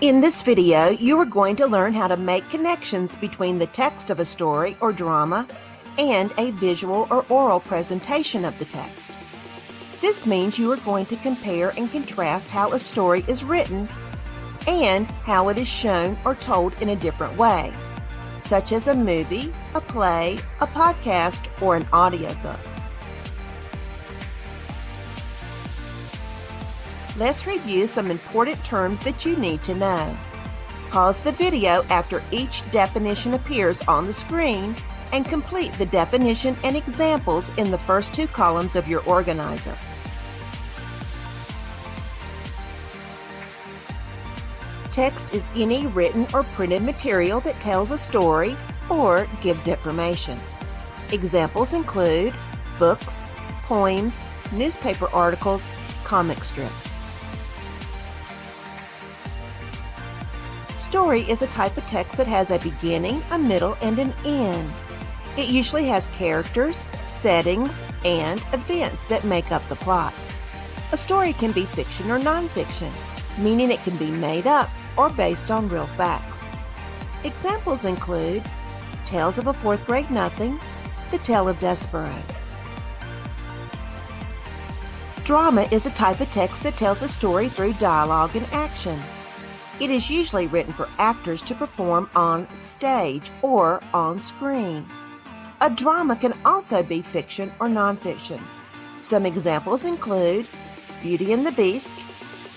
In this video, you are going to learn how to make connections between the text of a story or drama and a visual or oral presentation of the text. This means you are going to compare and contrast how a story is written and how it is shown or told in a different way, such as a movie, a play, a podcast, or an audiobook. Let's review some important terms that you need to know. Pause the video after each definition appears on the screen and complete the definition and examples in the first two columns of your organizer. Text is any written or printed material that tells a story or gives information. Examples include books, poems, newspaper articles, comic strips. Story is a type of text that has a beginning, a middle, and an end. It usually has characters, settings, and events that make up the plot. A story can be fiction or nonfiction, meaning it can be made up or based on real facts. Examples include Tales of a Fourth Grade Nothing, The Tale of Despereaux. Drama is a type of text that tells a story through dialogue and action. It is usually written for actors to perform on stage or on screen. A drama can also be fiction or nonfiction. Some examples include Beauty and the Beast,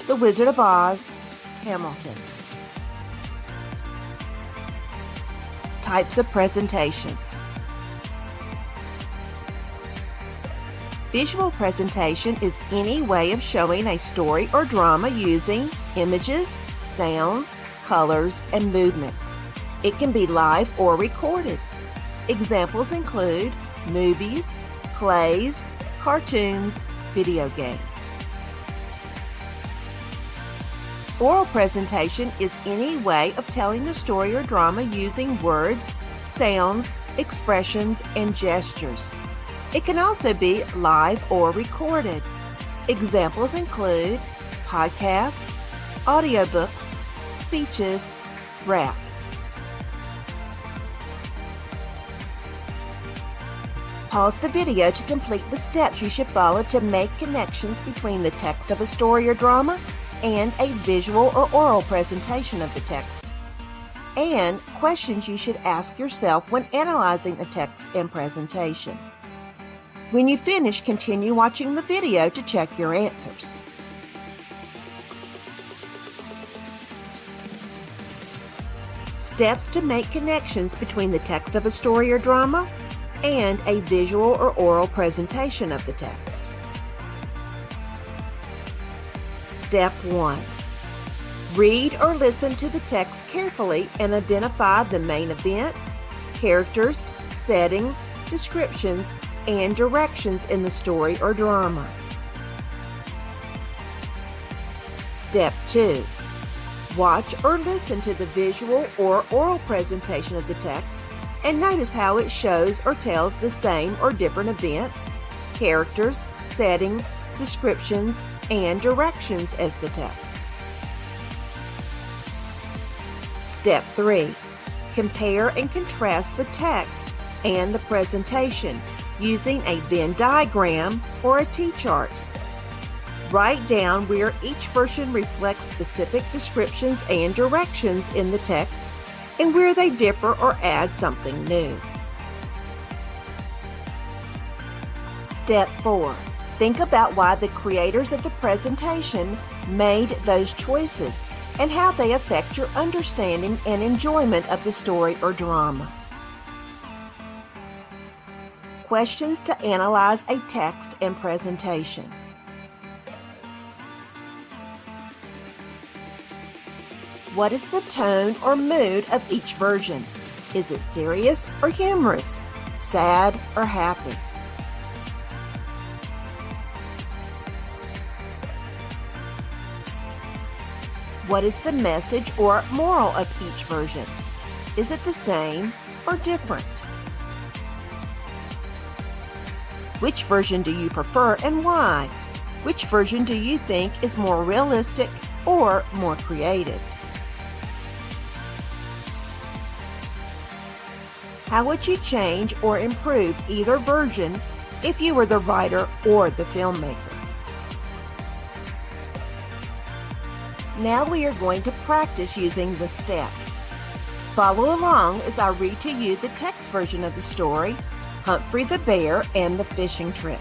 The Wizard of Oz, Hamilton. Types of presentations. Visual presentation is any way of showing a story or drama using images, sounds, colors, and movements. It can be live or recorded. Examples include movies, plays, cartoons, video games. Oral presentation is any way of telling the story or drama using words, sounds, expressions, and gestures. It can also be live or recorded. Examples include podcasts, audiobooks, speeches, raps. Pause the video to complete the steps you should follow to make connections between the text of a story or drama and a visual or oral presentation of the text, and questions you should ask yourself when analyzing a text and presentation. When you finish, continue watching the video to check your answers. Steps to make connections between the text of a story or drama and a visual or oral presentation of the text. Step 1. Read or listen to the text carefully and identify the main events, characters, settings, descriptions, and directions in the story or drama. Step 2. Watch or listen to the visual or oral presentation of the text and notice how it shows or tells the same or different events, characters, settings, descriptions, and directions as the text. Step 3. Compare and contrast the text and the presentation using a Venn diagram or a T-chart. Write down where each version reflects specific descriptions and directions in the text and where they differ or add something new. Step 4. Think about why the creators of the presentation made those choices and how they affect your understanding and enjoyment of the story or drama. Questions to analyze a text and presentation. What is the tone or mood of each version? Is it serious or humorous? Sad or happy? What is the message or moral of each version? Is it the same or different? Which version do you prefer and why? Which version do you think is more realistic or more creative? How would you change or improve either version if you were the writer or the filmmaker? Now we are going to practice using the steps. Follow along as I read to you the text version of the story, Humphrey the Bear and the Fishing Trip.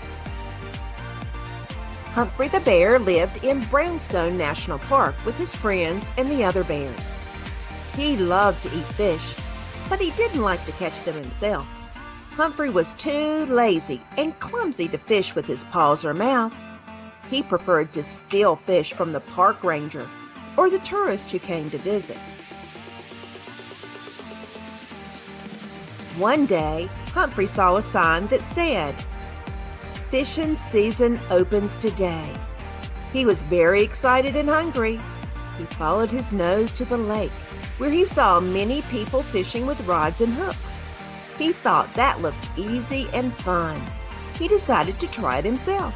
Humphrey the Bear lived in Brownstone National Park with his friends and the other bears. He loved to eat fish, but he didn't like to catch them himself. Humphrey was too lazy and clumsy to fish with his paws or mouth. He preferred to steal fish from the park ranger or the tourist who came to visit. One day, Humphrey saw a sign that said, "Fishing season opens today." He was very excited and hungry. He followed his nose to the lake, where he saw many people fishing with rods and hooks. He thought that looked easy and fun. He decided to try it himself.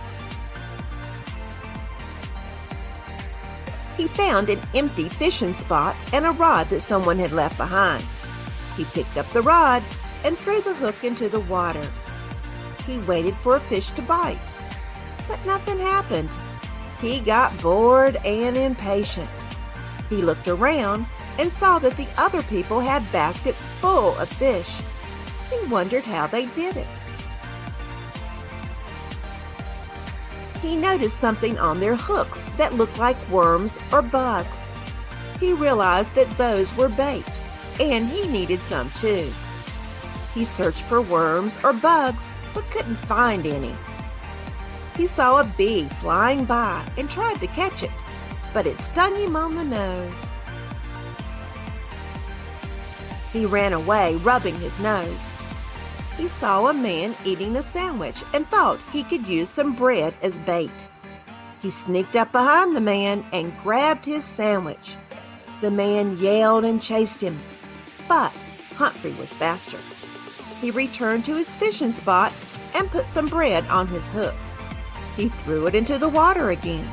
He found an empty fishing spot and a rod that someone had left behind. He picked up the rod and threw the hook into the water. He waited for a fish to bite, but nothing happened. He got bored and impatient. He looked around and saw that the other people had baskets full of fish. He wondered how they did it. He noticed something on their hooks that looked like worms or bugs. He realized that those were bait, and he needed some too. He searched for worms or bugs, but couldn't find any. He saw a bee flying by and tried to catch it, but it stung him on the nose. He ran away, rubbing his nose. He saw a man eating a sandwich and thought he could use some bread as bait. He sneaked up behind the man and grabbed his sandwich. The man yelled and chased him, but Humphrey was faster. He returned to his fishing spot and put some bread on his hook. He threw it into the water again.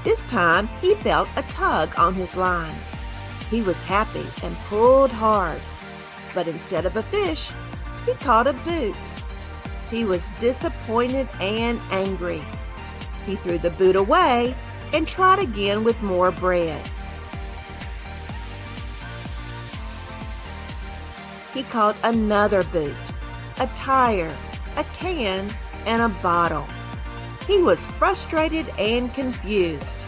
This time, he felt a tug on his line. He was happy and pulled hard, but instead of a fish, he caught a boot. He was disappointed and angry. He threw the boot away and tried again with more bread. He caught another boot, a tire, a can, and a bottle. He was frustrated and confused.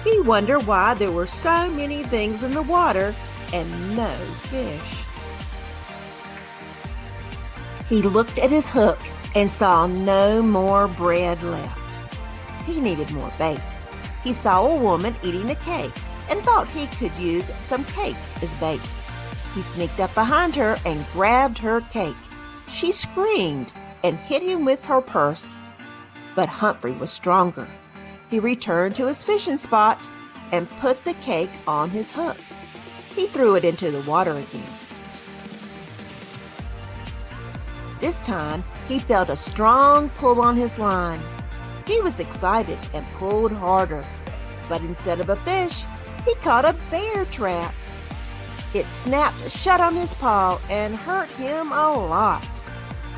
He wondered why there were so many things in the water and no fish. He looked at his hook and saw no more bread left. He needed more bait. He saw a woman eating a cake and thought he could use some cake as bait. He sneaked up behind her and grabbed her cake. She screamed and hit him with her purse. But Humphrey was stronger. He returned to his fishing spot and put the cake on his hook. He threw it into the water again. This time, he felt a strong pull on his line. He was excited and pulled harder. But instead of a fish, he caught a bear trap. It snapped shut on his paw and hurt him a lot.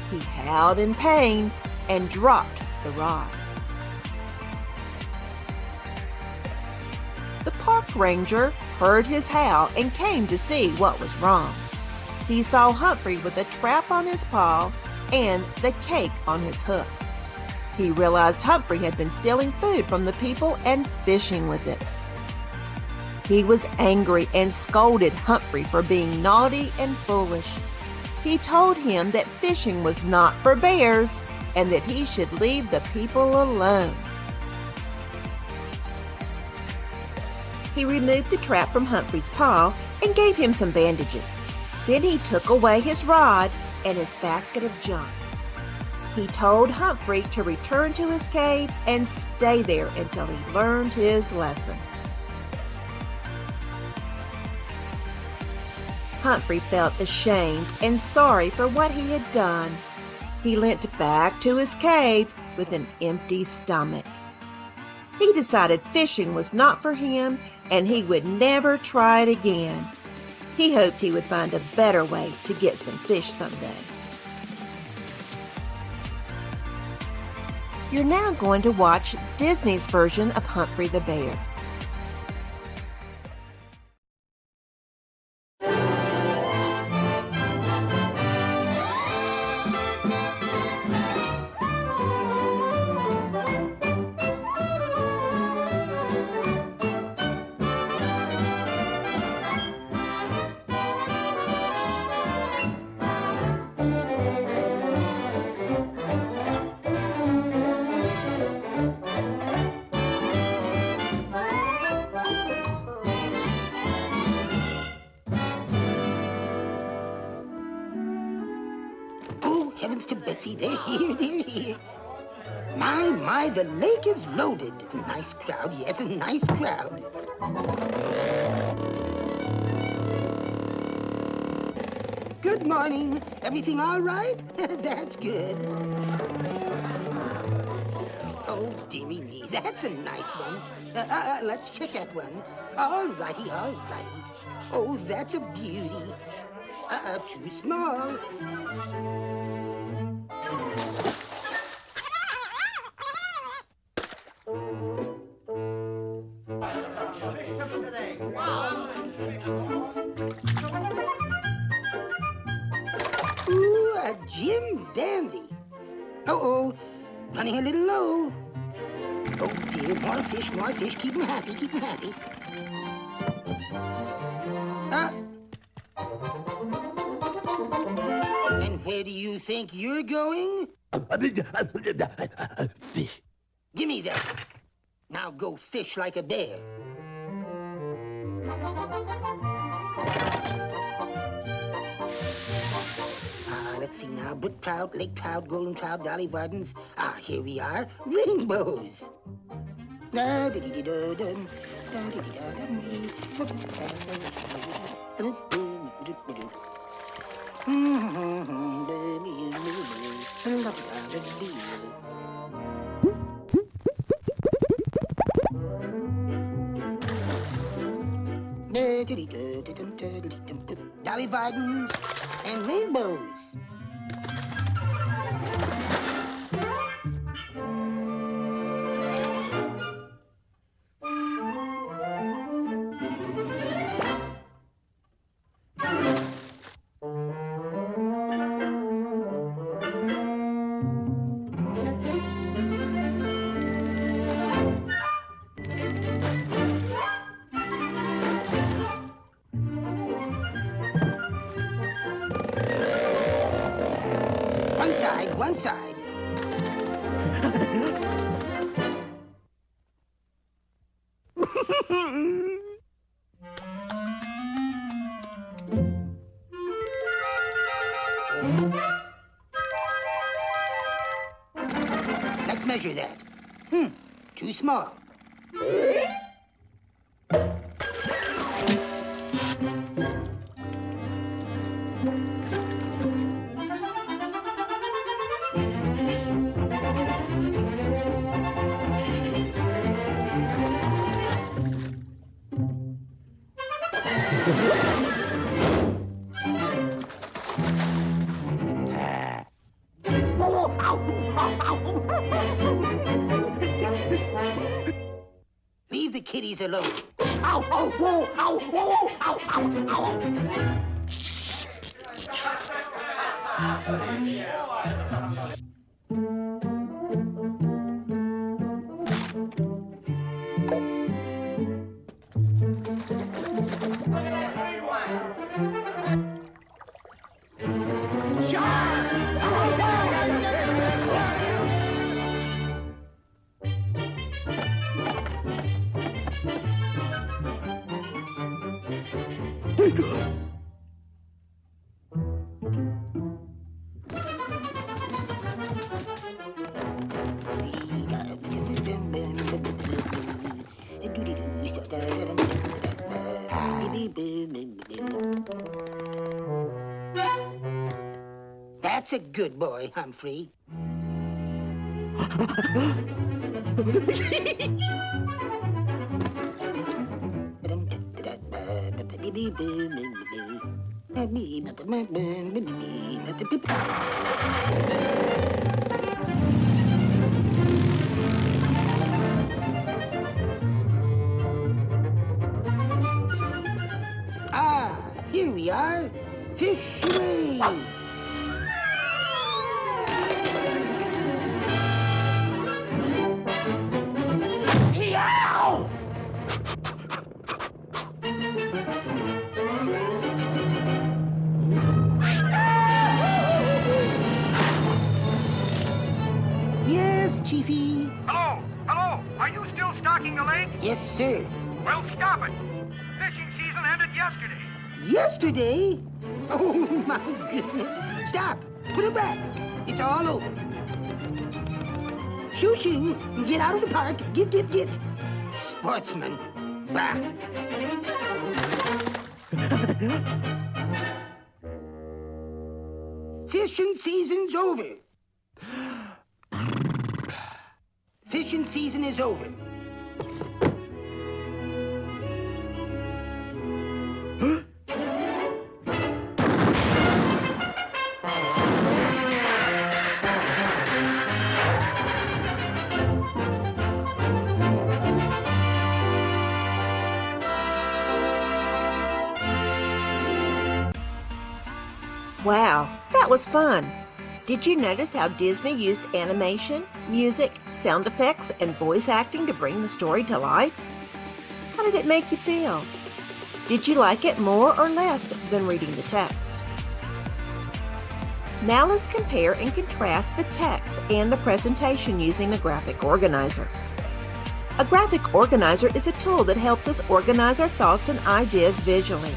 He howled in pain and dropped the rod. The park ranger heard his howl and came to see what was wrong. He saw Humphrey with a trap on his paw and the cake on his hook. He realized Humphrey had been stealing food from the people and fishing with it. He was angry and scolded Humphrey for being naughty and foolish. He told him that fishing was not for bears and that he should leave the people alone. He removed the trap from Humphrey's paw and gave him some bandages. Then he took away his rod and his basket of junk. He told Humphrey to return to his cave and stay there until he learned his lesson. Humphrey felt ashamed and sorry for what he had done. He went back to his cave with an empty stomach. He decided fishing was not for him and he would never try it again. He hoped he would find a better way to get some fish someday. You're now going to watch Disney's version of Humphrey the Bear. Heavens to Betsy, they're here. My, the lake is loaded. Nice crowd, yes, a nice crowd. Good morning. Everything all right? That's good. Oh, dearie me, that's a nice one. Let's check that one. All righty. Oh, that's a beauty. Too small. Ooh, a Jim Dandy. Uh-oh, running a little low. Oh, dear, more fish. Keep 'em happy. And where do you think you're going? Fish. Give me that. Now go fish like a bear. Let's see now. Brook trout, lake trout, golden trout, dolly vardens. Here we are. Rainbows. Dolly vardens and rainbows. One side. Let's measure that. Too small. Leave the kitties alone. Ow, ow, whoa, ow, whoa, ow, ow, ow. That's a good boy, Humphrey. Ah, here we are. Fish away! Yes, Chiefy. Hello? Hello? Are you still stocking the lake? Yes, sir. Well, stop it. Fishing season ended yesterday. Yesterday? Oh, my goodness. Stop. Put it back. It's all over. Shoo, shoo. Get out of the park. Get. Sportsman. Bah. Fishing season's over. Fishing season is over. Wow, that was fun! Did you notice how Disney used animation, music, sound effects, and voice acting to bring the story to life? How did it make you feel? Did you like it more or less than reading the text? Now let's compare and contrast the text and the presentation using a graphic organizer. A graphic organizer is a tool that helps us organize our thoughts and ideas visually.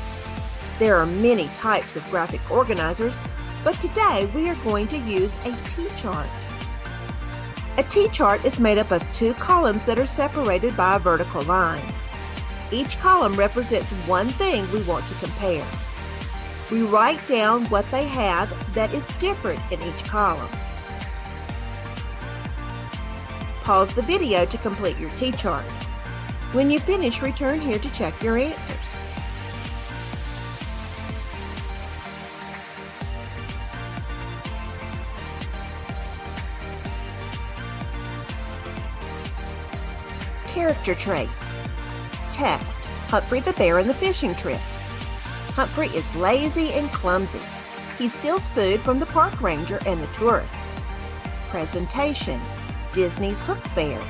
There are many types of graphic organizers, but today we are going to use a T-chart. A T-chart is made up of two columns that are separated by a vertical line. Each column represents one thing we want to compare. We write down what they have that is different in each column. Pause the video to complete your T-chart. When you finish, return here to check your answers. Character traits. Text, Humphrey the Bear and the fishing trip. Humphrey is lazy and clumsy. He steals food from the park ranger and the tourist. Presentation, Disney's Hook Bear.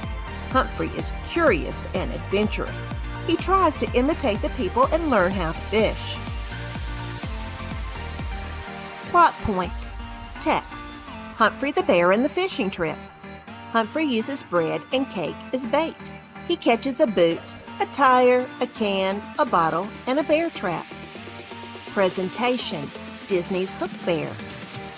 Humphrey is curious and adventurous. He tries to imitate the people and learn how to fish. Plot point. Text, Humphrey the Bear and the fishing trip. Humphrey uses bread and cake as bait. He catches a boot, a tire, a can, a bottle, and a bear trap. Presentation, Disney's Hook Bear.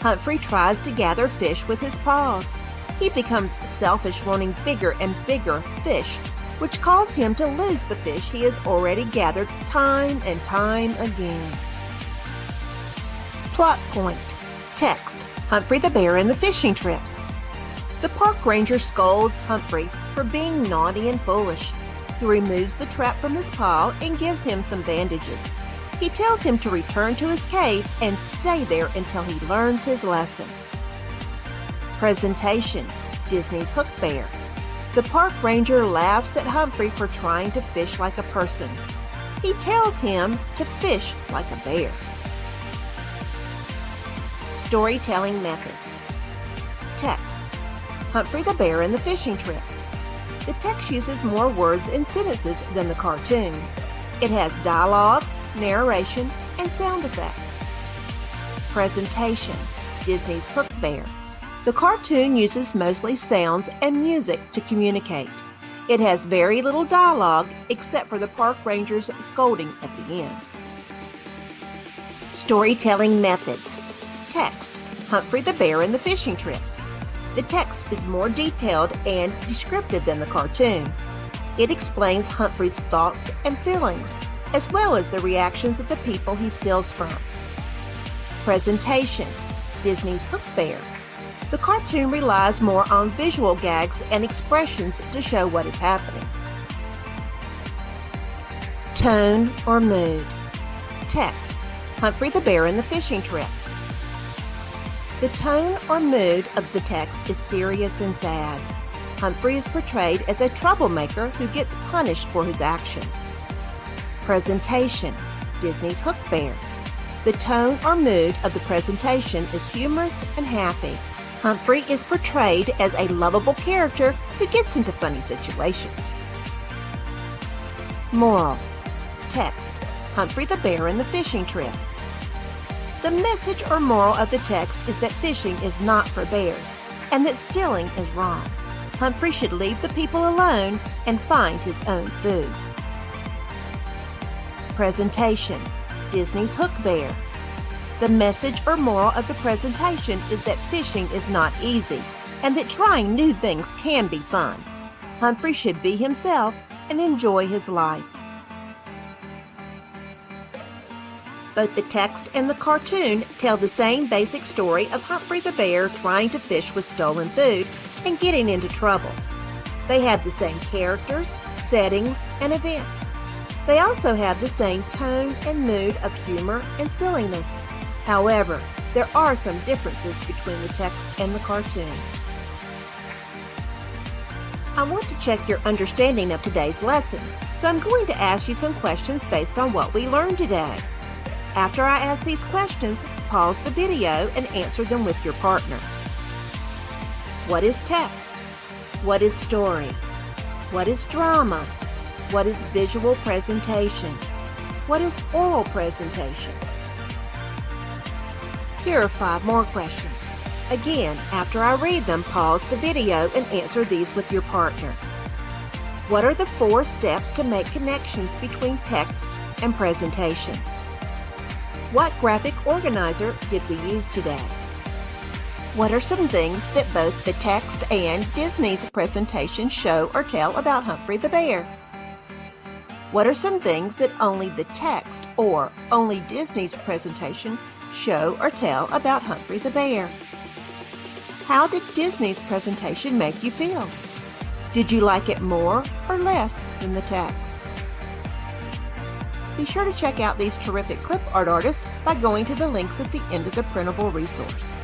Humphrey tries to gather fish with his paws. He becomes selfish, wanting bigger and bigger fish, which causes him to lose the fish he has already gathered time and time again. Plot point. Text, Humphrey the Bear and the fishing trip. The park ranger scolds Humphrey for being naughty and foolish. He removes the trap from his paw and gives him some bandages. He tells him to return to his cave and stay there until he learns his lesson. Presentation, Disney's Hook Bear. The park ranger laughs at Humphrey for trying to fish like a person. He tells him to fish like a bear. Storytelling methods. Text, Humphrey the Bear and the fishing trip. The text uses more words and sentences than the cartoon. It has dialogue, narration, and sound effects. Presentation, Disney's Hook Bear. The cartoon uses mostly sounds and music to communicate. It has very little dialogue except for the park ranger's scolding at the end. Storytelling methods. Text, Humphrey the Bear and the fishing trip. The text is more detailed and descriptive than the cartoon. It explains Humphrey's thoughts and feelings, as well as the reactions of the people he steals from. Presentation, Disney's Hook Bear. The cartoon relies more on visual gags and expressions to show what is happening. Tone or mood. Text: Humphrey the Bear and the fishing trip. The tone or mood of the text is serious and sad. Humphrey is portrayed as a troublemaker who gets punished for his actions. Presentation: Disney's Hook Bear. The tone or mood of the presentation is humorous and happy. Humphrey is portrayed as a lovable character who gets into funny situations. Moral. Text: Humphrey the Bear and the fishing trip. The message or moral of the text is that fishing is not for bears and that stealing is wrong. Humphrey should leave the people alone and find his own food. Presentation: Disney's Hook Bear. The message or moral of the presentation is that fishing is not easy and that trying new things can be fun. Humphrey should be himself and enjoy his life. Both the text and the cartoon tell the same basic story of Humphrey the Bear trying to fish with stolen food and getting into trouble. They have the same characters, settings, and events. They also have the same tone and mood of humor and silliness. However, there are some differences between the text and the cartoon. I want to check your understanding of today's lesson, so I'm going to ask you some questions based on what we learned today. After I ask these questions, pause the video and answer them with your partner. What is text? What is story? What is drama? What is visual presentation? What is oral presentation? Here are 5 more questions. Again, after I read them, pause the video and answer these with your partner. What are the 4 steps to make connections between text and presentation? What graphic organizer did we use today? What are some things that both the text and Disney's presentation show or tell about Humphrey the Bear? What are some things that only the text or only Disney's presentation show or tell about Humphrey the Bear? How did Disney's presentation make you feel? Did you like it more or less than the text? Be sure to check out these terrific clip art artists by going to the links at the end of the printable resource.